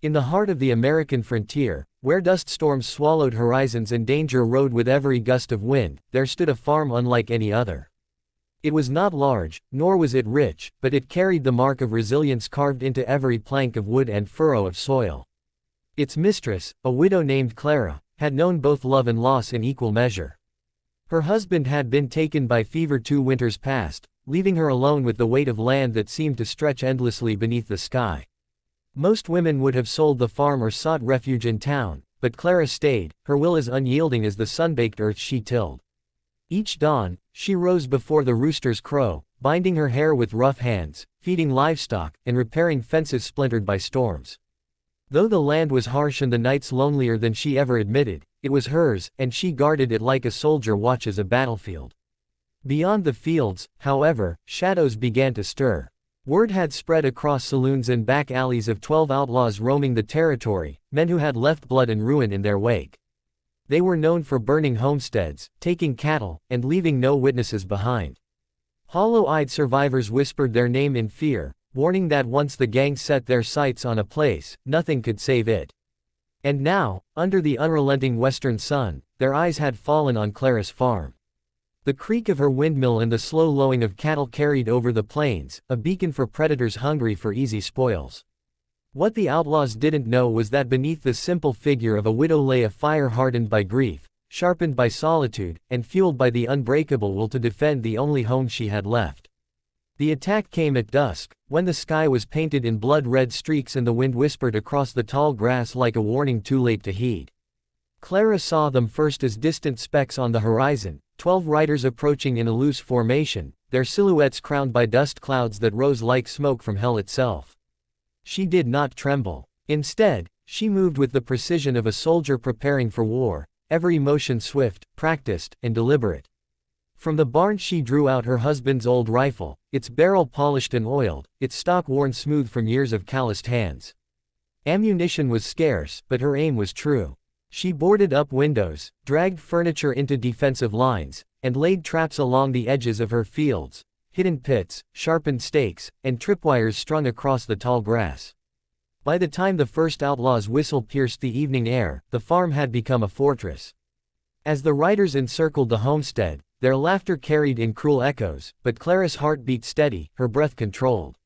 In the heart of the American frontier, where dust storms swallowed horizons and danger rode with every gust of wind, there stood a farm unlike any other. It was not large, nor was it rich, but it carried the mark of resilience carved into every plank of wood and furrow of soil. Its mistress, a widow named Clara, had known both love and loss in equal measure. Her husband had been taken by fever 2 winters past, leaving her alone with the weight of land that seemed to stretch endlessly beneath the sky. Most women would have sold the farm or sought refuge in town, but Clara stayed, her will as unyielding as the sun-baked earth she tilled. Each dawn, she rose before the rooster's crow, binding her hair with rough hands, feeding livestock, and repairing fences splintered by storms. Though the land was harsh and the nights lonelier than she ever admitted, it was hers, and she guarded it like a soldier watches a battlefield. Beyond the fields, however, shadows began to stir. Word had spread across saloons and back alleys of 12 outlaws roaming the territory, men who had left blood and ruin in their wake. They were known for burning homesteads, taking cattle, and leaving no witnesses behind. Hollow-eyed survivors whispered their name in fear, warning that once the gang set their sights on a place, nothing could save it. And now, under the unrelenting western sun, their eyes had fallen on Clara's farm. The creak of her windmill and the slow lowing of cattle carried over the plains, a beacon for predators hungry for easy spoils. What the outlaws didn't know was that beneath the simple figure of a widow lay a fire hardened by grief, sharpened by solitude, and fueled by the unbreakable will to defend the only home she had left. The attack came at dusk, when the sky was painted in blood-red streaks and the wind whispered across the tall grass like a warning too late to heed. Clara saw them first as distant specks on the horizon, 12 riders approaching in a loose formation, their silhouettes crowned by dust clouds that rose like smoke from hell itself. She did not tremble. Instead, she moved with the precision of a soldier preparing for war, every motion swift, practiced, and deliberate. From the barn she drew out her husband's old rifle, its barrel polished and oiled, its stock worn smooth from years of calloused hands. Ammunition was scarce, but her aim was true. She boarded up windows, dragged furniture into defensive lines, and laid traps along the edges of her fields, hidden pits, sharpened stakes, and tripwires strung across the tall grass. By the time the first outlaw's whistle pierced the evening air, the farm had become a fortress. As the riders encircled the homestead, their laughter carried in cruel echoes, but Clara's heart beat steady, her breath controlled.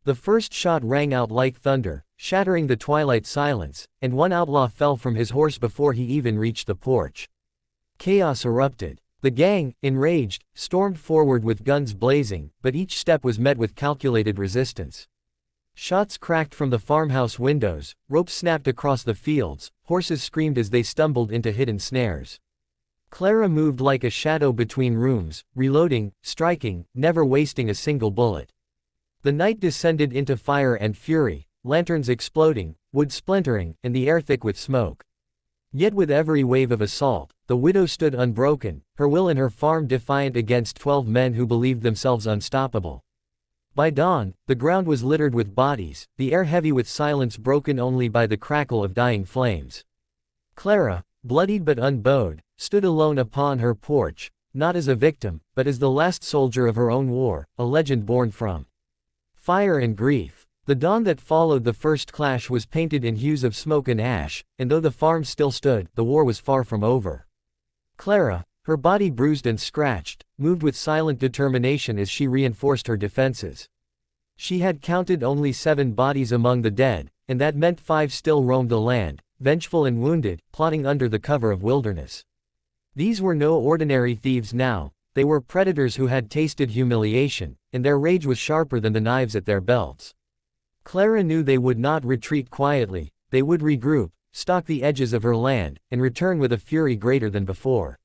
The first shot rang out like thunder, shattering the twilight silence, and one outlaw fell from his horse before he even reached the porch. Chaos erupted. The gang, enraged, stormed forward with guns blazing, but each step was met with calculated resistance. Shots cracked from the farmhouse windows, ropes snapped across the fields, horses screamed as they stumbled into hidden snares. Clara moved like a shadow between rooms, reloading, striking, never wasting a single bullet. The night descended into fire and fury, lanterns exploding, wood splintering, and the air thick with smoke. Yet with every wave of assault, the widow stood unbroken, her will and her farm defiant against 12 men who believed themselves unstoppable. By dawn, the ground was littered with bodies, the air heavy with silence broken only by the crackle of dying flames. Clara, bloodied but unbowed, stood alone upon her porch, not as a victim, but as the last soldier of her own war, a legend born from fire and grief. The dawn that followed the first clash was painted in hues of smoke and ash, and though the farm still stood, the war was far from over. Clara, her body bruised and scratched, moved with silent determination as she reinforced her defenses. She had counted only 7 bodies among the dead, and that meant 5 still roamed the land, vengeful and wounded, plotting under the cover of wilderness. These were no ordinary thieves now, they were predators who had tasted humiliation, and their rage was sharper than the knives at their belts. Clara knew they would not retreat quietly, they would regroup, stalk the edges of her land, and return with a fury greater than before.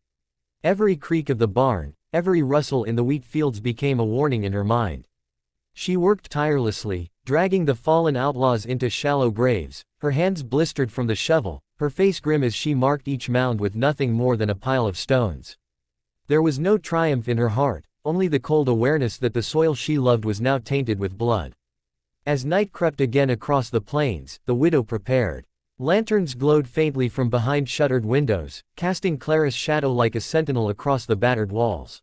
Every creak of the barn, every rustle in the wheat fields became a warning in her mind. She worked tirelessly, dragging the fallen outlaws into shallow graves, her hands blistered from the shovel, her face grim as she marked each mound with nothing more than a pile of stones. There was no triumph in her heart, only the cold awareness that the soil she loved was now tainted with blood. As night crept again across the plains, the widow prepared. Lanterns glowed faintly from behind shuttered windows, casting Clara's shadow like a sentinel across the battered walls.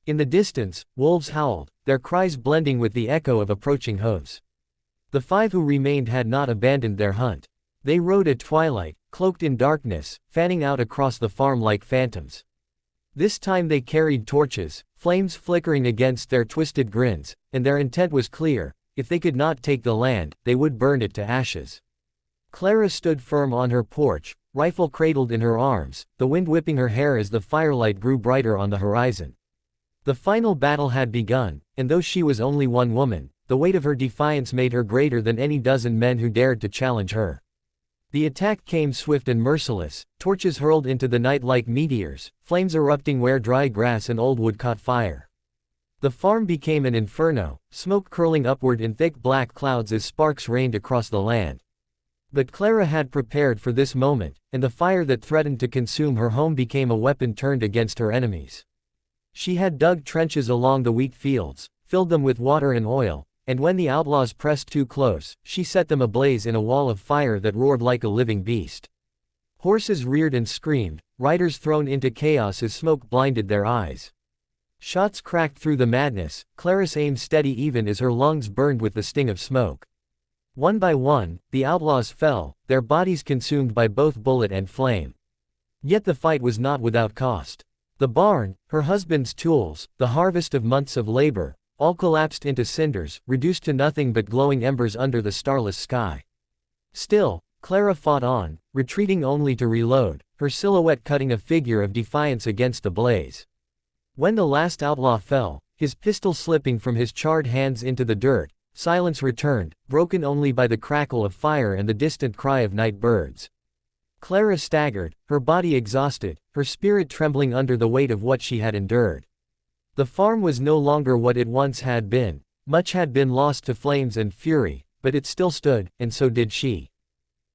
In the distance, wolves howled, their cries blending with the echo of approaching hooves. The 5 who remained had not abandoned their hunt. They rode at twilight, cloaked in darkness, fanning out across the farm like phantoms. This time they carried torches, flames flickering against their twisted grins, and their intent was clear: if they could not take the land, they would burn it to ashes. Clara stood firm on her porch, rifle cradled in her arms, the wind whipping her hair as the firelight grew brighter on the horizon. The final battle had begun, and though she was only one woman, the weight of her defiance made her greater than any dozen men who dared to challenge her. The attack came swift and merciless, torches hurled into the night like meteors, flames erupting where dry grass and old wood caught fire. The farm became an inferno, smoke curling upward in thick black clouds as sparks rained across the land. But Clara had prepared for this moment, and the fire that threatened to consume her home became a weapon turned against her enemies. She had dug trenches along the wheat fields, filled them with water and oil, and when the outlaws pressed too close, she set them ablaze in a wall of fire that roared like a living beast. Horses reared and screamed, riders thrown into chaos as smoke blinded their eyes. Shots cracked through the madness, Clara's aim steady even as her lungs burned with the sting of smoke. One by one, the outlaws fell, their bodies consumed by both bullet and flame. Yet the fight was not without cost. The barn, her husband's tools, the harvest of months of labor, all collapsed into cinders, reduced to nothing but glowing embers under the starless sky. Still, Clara fought on, retreating only to reload, her silhouette cutting a figure of defiance against the blaze. When the last outlaw fell, his pistol slipping from his charred hands into the dirt, silence returned, broken only by the crackle of fire and the distant cry of night birds. Clara staggered, her body exhausted, her spirit trembling under the weight of what she had endured. The farm was no longer what it once had been, much had been lost to flames and fury, but it still stood, and so did she.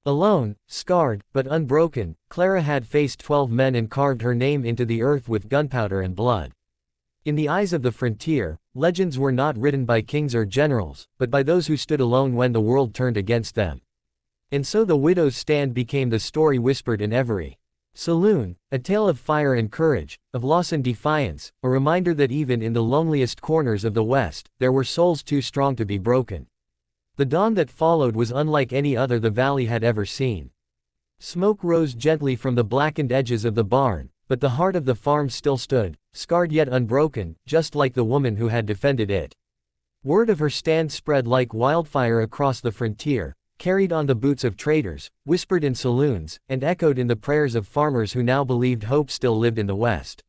Alone, scarred, but unbroken, Clara had faced 12 men and carved her name into the earth with gunpowder and blood. In the eyes of the frontier, legends were not written by kings or generals, but by those who stood alone when the world turned against them. And so the widow's stand became the story whispered in every saloon, a tale of fire and courage, of loss and defiance, a reminder that even in the loneliest corners of the West, there were souls too strong to be broken. The dawn that followed was unlike any other the valley had ever seen. Smoke rose gently from the blackened edges of the barn, but the heart of the farm still stood, scarred yet unbroken, just like the woman who had defended it. Word of her stand spread like wildfire across the frontier, carried on the boots of traders, whispered in saloons, and echoed in the prayers of farmers who now believed hope still lived in the West.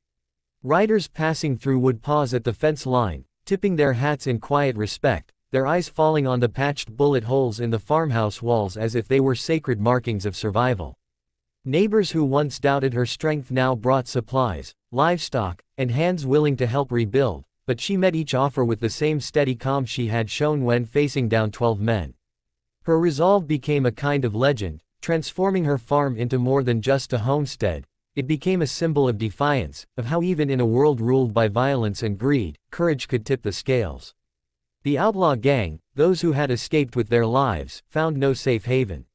Riders passing through would pause at the fence line, tipping their hats in quiet respect, their eyes falling on the patched bullet holes in the farmhouse walls as if they were sacred markings of survival. Neighbors who once doubted her strength now brought supplies, livestock, and hands willing to help rebuild, but she met each offer with the same steady calm she had shown when facing down 12 men. Her resolve became a kind of legend, transforming her farm into more than just a homestead. It became a symbol of defiance, of how even in a world ruled by violence and greed, courage could tip the scales. The outlaw gang, those who had escaped with their lives, found no safe haven.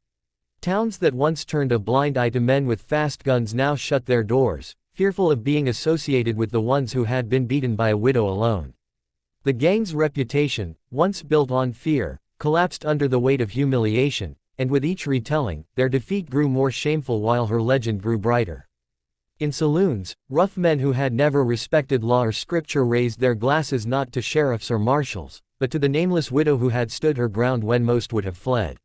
Towns that once turned a blind eye to men with fast guns now shut their doors, fearful of being associated with the ones who had been beaten by a widow alone. The gang's reputation, once built on fear, collapsed under the weight of humiliation, and with each retelling, their defeat grew more shameful while her legend grew brighter. In saloons, rough men who had never respected law or scripture raised their glasses not to sheriffs or marshals, but to the nameless widow who had stood her ground when most would have fled.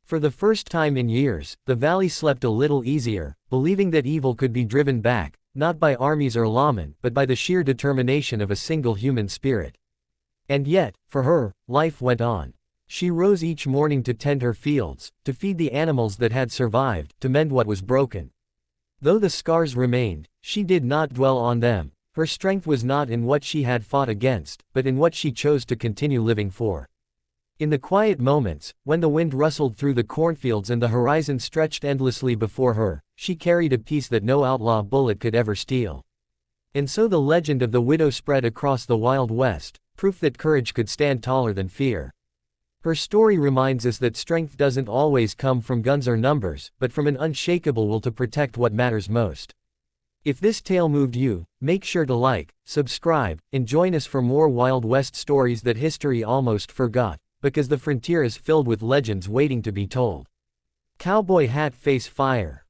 For the first time in years, the valley slept a little easier, believing that evil could be driven back, not by armies or lawmen, but by the sheer determination of a single human spirit. And yet, for her, life went on. She rose each morning to tend her fields, to feed the animals that had survived, to mend what was broken. Though the scars remained, she did not dwell on them. Her strength was not in what she had fought against, but in what she chose to continue living for. In the quiet moments, when the wind rustled through the cornfields and the horizon stretched endlessly before her, she carried a peace that no outlaw bullet could ever steal. And so the legend of the widow spread across the Wild West, proof that courage could stand taller than fear. Her story reminds us that strength doesn't always come from guns or numbers, but from an unshakable will to protect what matters most. If this tale moved you, make sure to like, subscribe, and join us for more Wild West stories that history almost forgot. Because the frontier is filled with legends waiting to be told. Cowboy hat face fire.